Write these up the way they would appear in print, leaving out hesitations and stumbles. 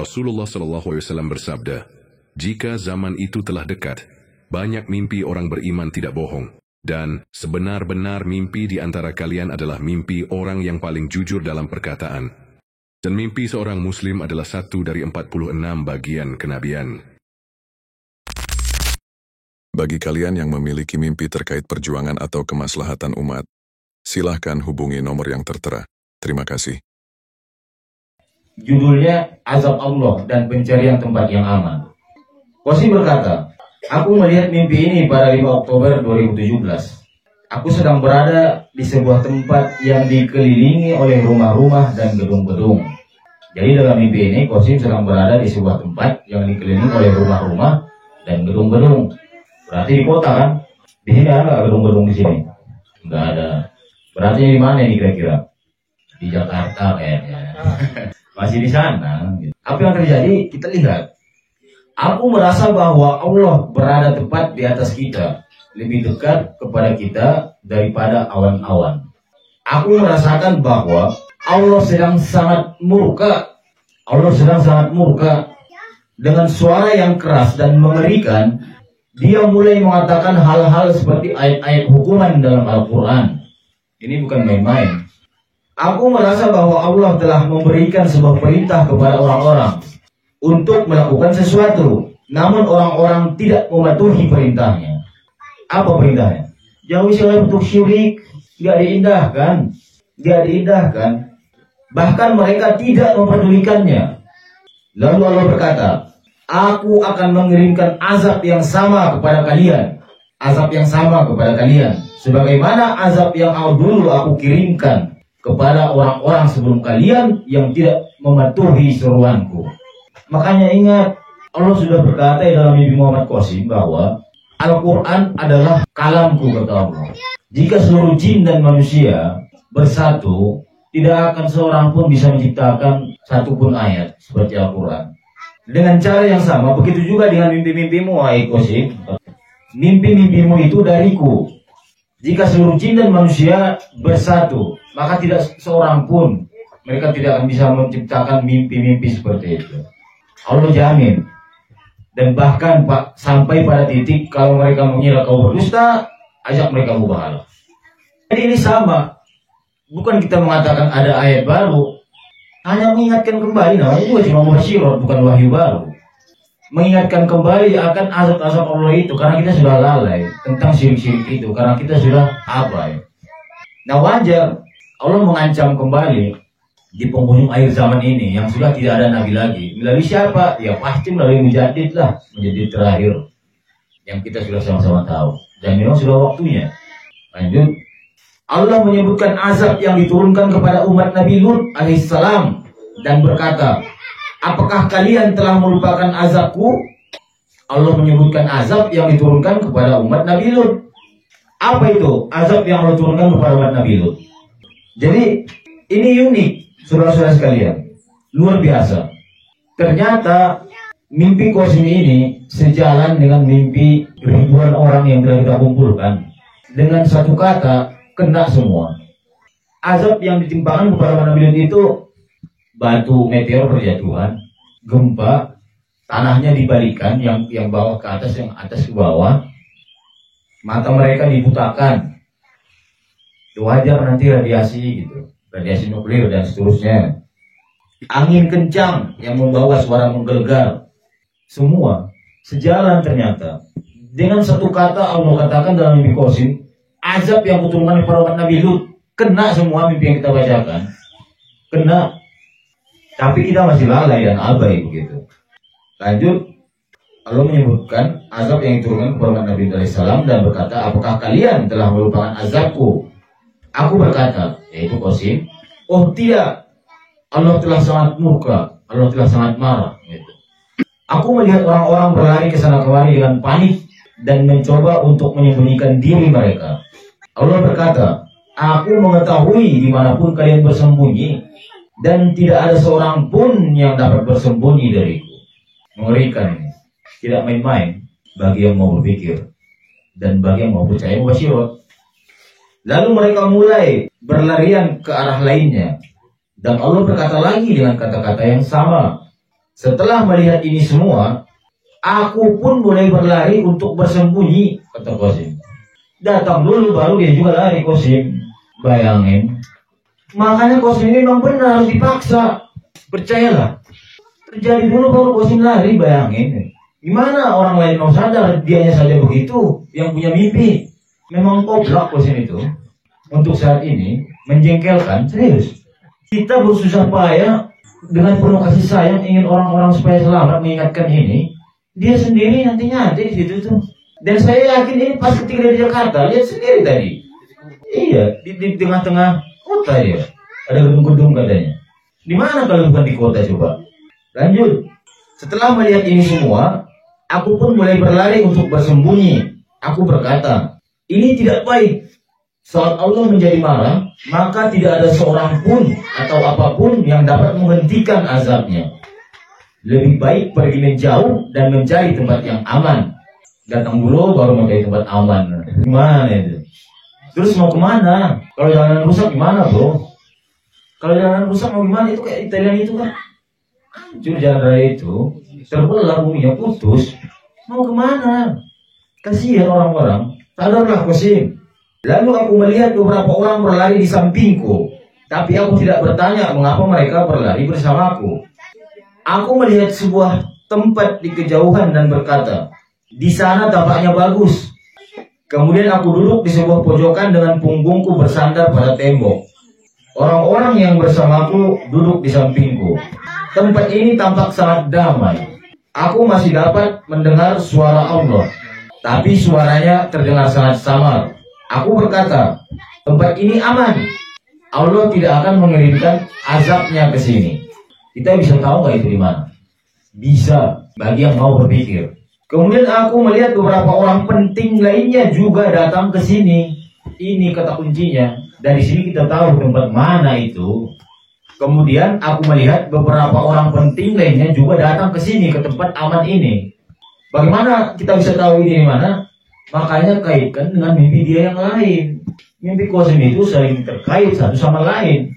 Rasulullah SAW bersabda, jika zaman itu telah dekat, banyak mimpi orang beriman tidak bohong, dan sebenar-benar mimpi di antara kalian adalah mimpi orang yang paling jujur dalam perkataan. Dan mimpi seorang muslim adalah 1 dari 46 bagian kenabian. Bagi kalian yang memiliki mimpi terkait perjuangan atau kemaslahatan umat, silahkan hubungi nomor yang tertera. Terima kasih. Judulnya Azab Allah dan Pencarian Tempat yang Aman. Qasim berkata, aku melihat mimpi ini pada 5 Oktober 2017. Aku sedang berada di sebuah tempat yang dikelilingi oleh rumah-rumah dan gedung-gedung. Jadi dalam mimpi ini Qasim sedang berada di sebuah tempat yang dikelilingi oleh rumah-rumah dan gedung-gedung. Berarti di kota kan? Di sini ada nggak gedung-gedung di sini? Nggak ada. Berarti di mana ini kira-kira? Di Jakarta kayaknya. Masih di sana. Apa yang terjadi? Kita lihat. Aku merasa bahwa Allah berada tepat di atas kita, lebih dekat kepada kita daripada awan-awan. Aku merasakan bahwa Allah sedang sangat murka. Allah sedang sangat murka. Dengan suara yang keras dan mengerikan, dia mulai mengatakan hal-hal seperti ayat-ayat hukuman dalam Al-Quran. Ini bukan main-main. Aku merasa bahwa Allah telah memberikan sebuah perintah kepada orang-orang untuk melakukan sesuatu, namun orang-orang tidak mematuhi perintahnya. Apa perintahnya? Jauhi segala bentuk syirik, tidak diindahkan, tidak diindahkan. Bahkan mereka tidak mempedulikannya. Lalu Allah berkata, aku akan mengirimkan azab yang sama kepada kalian, azab yang sama kepada kalian, sebagaimana azab yang dulu aku kirimkan kepada orang-orang sebelum kalian yang tidak mematuhi seruanku. Makanya ingat, Allah sudah berkata dalam mimpi Muhammad Qasim bahwa Al-Quran adalah kalamku, kata Allah. Jika seluruh jin dan manusia bersatu, tidak akan seorang pun bisa menciptakan satu pun ayat seperti Al-Quran. Dengan cara yang sama, begitu juga dengan mimpi-mimpimu, wahai Qasim. Mimpi-mimpimu itu dariku. Jika seluruh jin dan manusia bersatu, maka tidak seorang pun mereka tidak akan bisa menciptakan mimpi-mimpi seperti itu. Allah jamin. Dan bahkan Pak, sampai pada titik kalau mereka mengira kau berdusta, ajak mereka mubahalah. Jadi ini sama. Bukan kita mengatakan ada ayat baru, hanya mengingatkan kembali. Namanya juga cuma mubasyirah, bukan wahyu baru. Mengingatkan kembali akan azab-azab Allah itu, karena kita sudah lalai tentang syirik-syirik itu, karena kita sudah abai. Nah wajar Allah mengancam kembali di penghujung akhir zaman ini yang sudah tidak ada nabi lagi. Melalui siapa? Ya pasti melalui Mujaddid lah, menjadi terakhir yang kita sudah sama-sama tahu. Dan memang sudah waktunya. Lanjut, Allah menyebutkan azab yang diturunkan kepada umat Nabi Lut alaihissalam dan berkata, apakah kalian telah melupakan azabku? Allah menyebutkan azab yang diturunkan kepada umat Nabi Lut. Apa itu azab yang Allah turunkan kepada umat Nabi Lut? Jadi ini unik, saudara-saudara sekalian, luar biasa. Ternyata mimpi Qasim ini sejalan dengan mimpi ribuan orang yang telah kita kumpulkan. Dengan satu kata, kena semua. Azab yang ditimpakan kepada umat Nabi Lut itu batu meteor berjatuhan, gempa, tanahnya dibalikan, yang bawah ke atas, yang atas ke bawah, mata mereka dibutakan. Wajar nanti radiasi gitu, radiasi nuklir dan seterusnya. Angin kencang yang membawa suara menggelegar. Semua sejalan ternyata. Dengan satu kata Allah katakan dalam mimpi Qasim, azab yang kuturunkan kepada umat Nabi Lut, kena semua mimpi yang kita bacakan. Kena. Tapi kita masih lalai dan abai begitu. Lanjut, Allah menyebutkan azab yang diturunkan kepada Nabi SAW dan berkata, apakah kalian telah melupakan azabku? Aku berkata, yaitu Qasim, oh tidak, Allah telah sangat murka, Allah telah sangat marah. Gitu. Aku melihat orang-orang berlari ke sana kemari dengan panik dan mencoba untuk menyembunyikan diri mereka. Allah berkata, aku mengetahui dimanapun kalian bersembunyi, dan tidak ada seorang pun yang dapat bersembunyi dariku. Mengerikan ini. Tidak main-main bagi yang mau berpikir dan bagi yang mau percaya mubasyirah. Lalu mereka mulai berlarian ke arah lainnya. Dan Allah berkata lagi dengan kata-kata yang sama. Setelah melihat ini semua, aku pun mulai berlari untuk bersembunyi, kata Qasim. Datang dulu baru dia juga lari, Qasim. Bayangin. Makanya Qasim ini memang benar harus dipaksa. Percayalah. Terjadi dulu baru Qasim lari, bayangin. Gimana orang lain mau sadar, dianya saja begitu, yang punya mimpi. Memang goblok Qasim itu. Untuk saat ini, menjengkelkan, serius. Kita bersusah payah dengan penuh kasih sayang ingin orang-orang supaya selamat, mengingatkan ini. Dia sendiri nantinya ada di situ tuh. Dan saya yakin ini pas ketika dia di Jakarta, lihat sendiri tadi. Iya, di tengah-tengah kota dia. Ada gedung-gedung katanya. Di mana kalau bukan di kota coba? Lanjut. Setelah melihat ini semua, aku pun mulai berlari untuk bersembunyi. Aku berkata, ini tidak baik. Saat Allah menjadi marah, maka tidak ada seorang pun atau apapun yang dapat menghentikan azabnya. Lebih baik pergi menjauh dan mencari tempat yang aman. Datang dulu baru mencari tempat aman. Gimana itu? Terus mau kemana? Kalau jalanan rusak gimana, bro? Kalau jalanan rusak mau gimana? Itu kayak Italia itu kan hancur jalan raya itu, terbelah buminya, putus. Mau kemana? Kasihan orang-orang. Sadarlah Qasim. Lalu aku melihat beberapa orang berlari di sampingku, tapi aku tidak bertanya mengapa mereka berlari bersamaku. Aku melihat sebuah tempat di kejauhan dan berkata, di sana tampaknya bagus. Kemudian aku duduk di sebuah pojokan dengan punggungku bersandar pada tembok. Orang-orang yang bersamaku duduk di sampingku. Tempat ini tampak sangat damai. Aku masih dapat mendengar suara Allah, tapi suaranya terdengar sangat samar. Aku berkata, tempat ini aman. Allah tidak akan mengirimkan azabnya ke sini. Kita bisa tahu nggak itu di mana? Bisa, bagi yang mau berpikir. Kemudian aku melihat beberapa orang penting lainnya juga datang ke sini. Ini kata kuncinya. Dari sini kita tahu tempat mana itu. Kemudian aku melihat beberapa orang penting lainnya juga datang ke sini, ke tempat aman ini. Bagaimana kita bisa tahu ini di mana? Makanya kaitkan dengan mimpi dia yang lain. Mimpi Qasim itu saling terkait satu sama lain.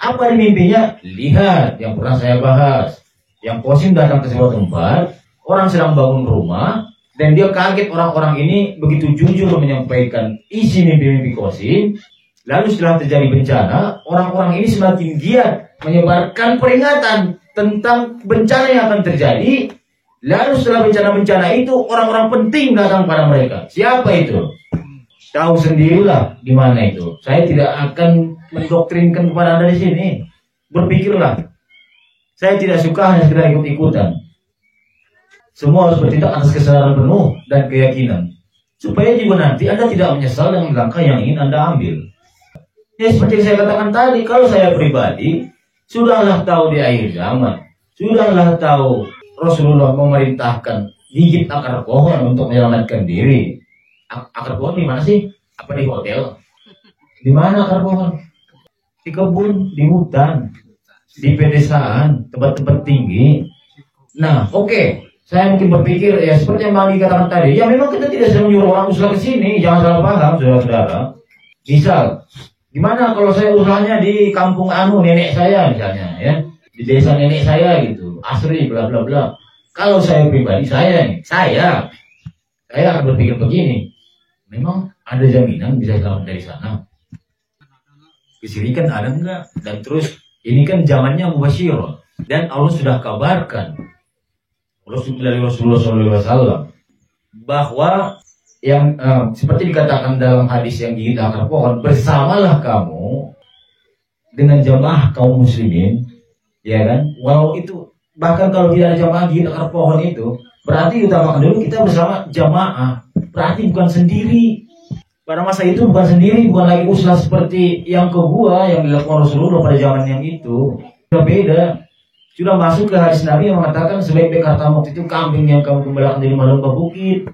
Apa di mimpinya? Lihat yang pernah saya bahas. Yang Qasim datang ke sebuah tempat, orang sedang bangun rumah, dan dia kaget orang-orang ini begitu jujur menyampaikan isi mimpi-mimpi Qasim. Lalu setelah terjadi bencana, orang-orang ini semakin giat menyebarkan peringatan tentang bencana yang akan terjadi. Lalu setelah bencana-bencana itu, orang-orang penting datang pada mereka. Siapa itu? Tahu sendirilah di mana itu. Saya tidak akan mendoktrinkan kepada Anda di sini. Berpikirlah. Saya tidak suka hanya sekedar ikut-ikutan. Semua harus bertindak atas kesadaran penuh dan keyakinan. Supaya juga nanti Anda tidak menyesal dengan langkah yang ingin Anda ambil. Ya seperti yang saya katakan tadi, kalau saya pribadi, sudahlah tahu di akhir zaman. Sudahlah tahu Rasulullah memerintahkan gigit akar pohon untuk menyelamatkan diri. Akar pohon di mana sih? Apa di hotel? Di mana akar pohon? Di kebun, di hutan, di pedesaan, tempat-tempat tinggi. Nah, oke. Saya mungkin berpikir, ya seperti yang Bang katakan tadi, ya memang kita tidak sedang menyuruh orang usaha ke sini, jangan salah paham, saudara-saudara. Misal, gimana kalau saya usahanya di kampung nenek saya misalnya, ya, di desa nenek saya gitu, asri, bla bla bla. Kalau saya pribadi, saya akan berpikir begini, memang ada jaminan bisa selamat dari sana? Kesirikan ada enggak? Dan terus, ini kan zamannya mubasyirah, dan Allah sudah kabarkan dari Rasulullah SAW bahwa yang seperti dikatakan dalam hadis yang gigit akar pohon, bersamalah kamu dengan jamaah kaum muslimin, ya kan? Walau itu bahkan kalau tidak ada jamaah gigit akar pohon itu, berarti utamakan dulu kita bersama jamaah. Berarti bukan sendiri. Pada masa itu bukan sendiri, bukan lagi uslah seperti yang kedua yang dilakukan Rasulullah pada zaman yang itu. Sudah beda. Sudah masuk ke hadis Nabi yang mengatakan sebaik-baik harta maut itu kambing yang kamu gembalakan di rumah domba bukit,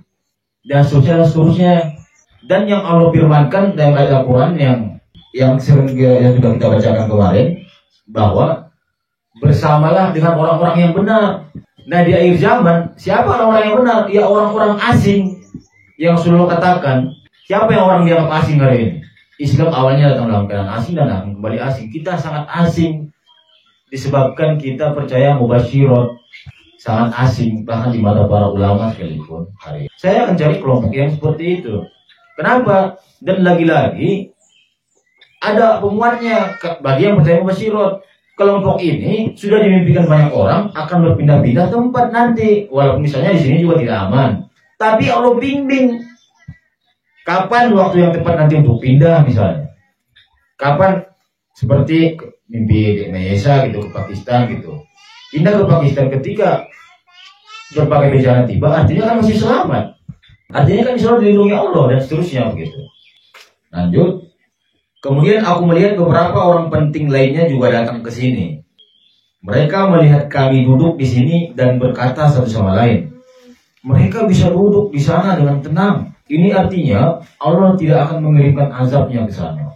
dan seterusnya. Dan yang Allah firmankan dalam ayat Al-Quran yang sudah kita bacakan kemarin, bahwa bersamalah dengan orang-orang yang benar. Nah di akhir zaman, siapa orang-orang yang benar? Ya orang-orang asing yang Rasulullah katakan. Siapa yang orang dianggap asing hari ini? Islam awalnya datang dalam keadaan asing dan akan kembali asing. Kita sangat asing disebabkan kita percaya mubasyirat, sangat asing, bahkan di mata para ulama sekalipun. Saya akan cari kelompok yang seperti itu. Kenapa? Dan lagi-lagi ada pemuatnya bagi yang percaya Mubasyirot. Kelompok ini sudah dimimpikan banyak orang akan berpindah-pindah tempat nanti, walaupun misalnya di sini juga tidak aman. Tapi Allah bimbing kapan waktu yang tepat nanti untuk pindah misalnya. Kapan seperti mimpi di Indonesia gitu ke Pakistan gitu. Pindah ke Pakistan ketika berbagai bencana tiba, artinya kan masih selamat. Artinya kan insya Allah dilindungi Allah dan seterusnya begitu. Lanjut. Kemudian aku melihat beberapa orang penting lainnya juga datang ke sini. Mereka melihat kami duduk di sini dan berkata satu sama lain, mereka bisa duduk di sana dengan tenang. Ini artinya Allah tidak akan mengirimkan azabnya ke sana.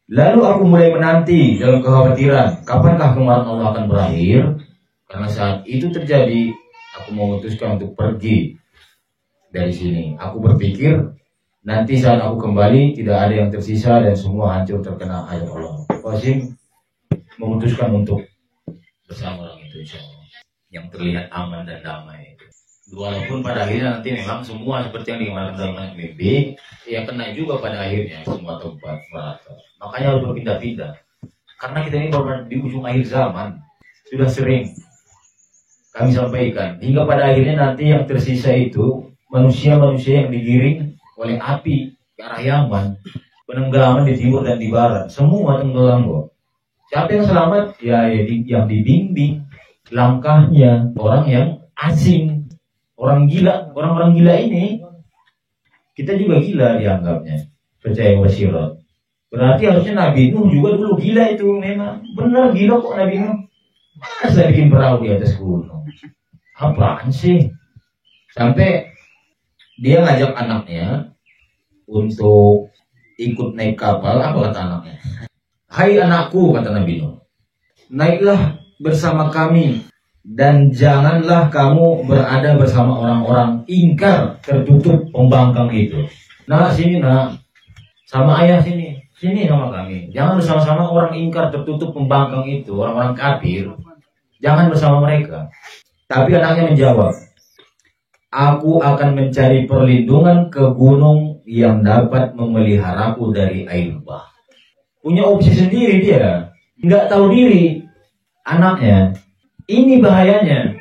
Lalu aku mulai menanti dalam kekhawatiran, kapankah kemarahan Allah akan berakhir? Karena saat itu terjadi, aku memutuskan untuk pergi dari sini. Aku berpikir, nanti saat aku kembali, tidak ada yang tersisa dan semua hancur terkena ayat Allah. Qasim memutuskan untuk bersama orang itu, insya Allah, yang terlihat aman dan damai. Walaupun pada akhirnya nanti memang semua seperti yang digambarkan dalam mimpi, ya kena juga pada akhirnya semua tempat merata. Makanya harus berpindah-pindah. Karena kita ini baru di ujung akhir zaman, sudah sering kami sampaikan, hingga pada akhirnya nanti yang tersisa itu manusia-manusia yang digiring oleh api ke arah Yaman, penenggelaman di timur dan di barat, semua tenggelam kok. Siapa yang selamat? Ya yang dibimbing langkahnya orang yang asing, orang gila, orang-orang gila ini. Kita juga gila dianggapnya, percaya Mubasyirot. Berarti harusnya Nabi Nuh juga dulu gila itu, memang benar gila kok Nabi Nuh. Masa bikin perahu di atas gunung? Apaan sih? Sampai dia ngajak anaknya untuk ikut naik kapal. Apa kata anaknya? Hai anakku, kata Nabi Nuh, naiklah bersama kami dan janganlah kamu berada bersama orang-orang ingkar tertutup pembangkang itu. Nah sini nak, sama ayah sini sama kami. Jangan bersama-sama orang ingkar tertutup pembangkang itu, orang-orang kafir. Jangan bersama mereka. Tapi anaknya menjawab, aku akan mencari perlindungan ke gunung yang dapat memeliharaku dari air bah. Punya opsi sendiri dia, nggak tahu diri anaknya. Ini bahayanya.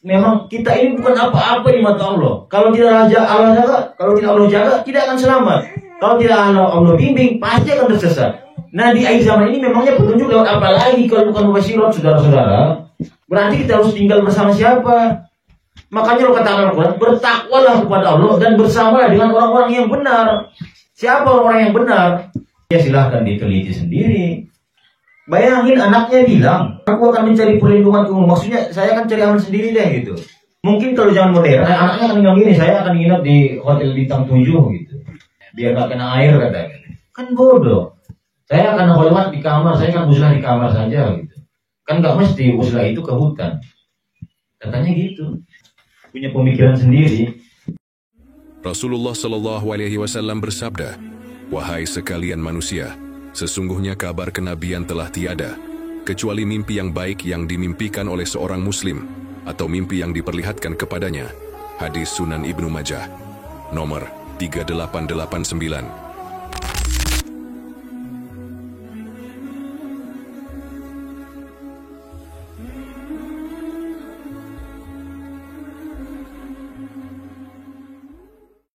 Memang kita ini bukan apa-apa di mata Allah. Kalau tidak Allah jaga, kalau tidak Allah jaga, tidak akan selamat. Kalau tidak Allah bimbing, pasti akan tersesat. Nah di akhir zaman ini memangnya petunjuk lewat apa lagi kalau bukan Mubasyirot, saudara-saudara? Berarti kita harus tinggal bersama siapa? Makanya lo katakan Al-Quran, bertakwalah kepada Allah dan bersama dengan orang-orang yang benar. Siapa orang-orang yang benar? Ya silahkan diteliti sendiri. Bayangin anaknya bilang, aku akan mencari perlindungan kamu. Maksudnya saya akan cari aman sendiri deh gitu. Mungkin kalau zaman modern, anaknya akan bilang gini, saya akan nginep di hotel bintang 7 gitu. Biar gak kena air katanya. Kan bodoh. Saya akan hormat di kamar, saya akan uzlah di kamar saja gitu. Kan gak mesti uzlah itu ke hutan. Katanya gitu. Punya pemikiran sendiri. Rasulullah Shallallahu Alaihi Wasallam bersabda, wahai sekalian manusia, sesungguhnya kabar kenabian telah tiada, kecuali mimpi yang baik yang dimimpikan oleh seorang muslim, atau mimpi yang diperlihatkan kepadanya. Hadis Sunan Ibnu Majah, nomor 3889.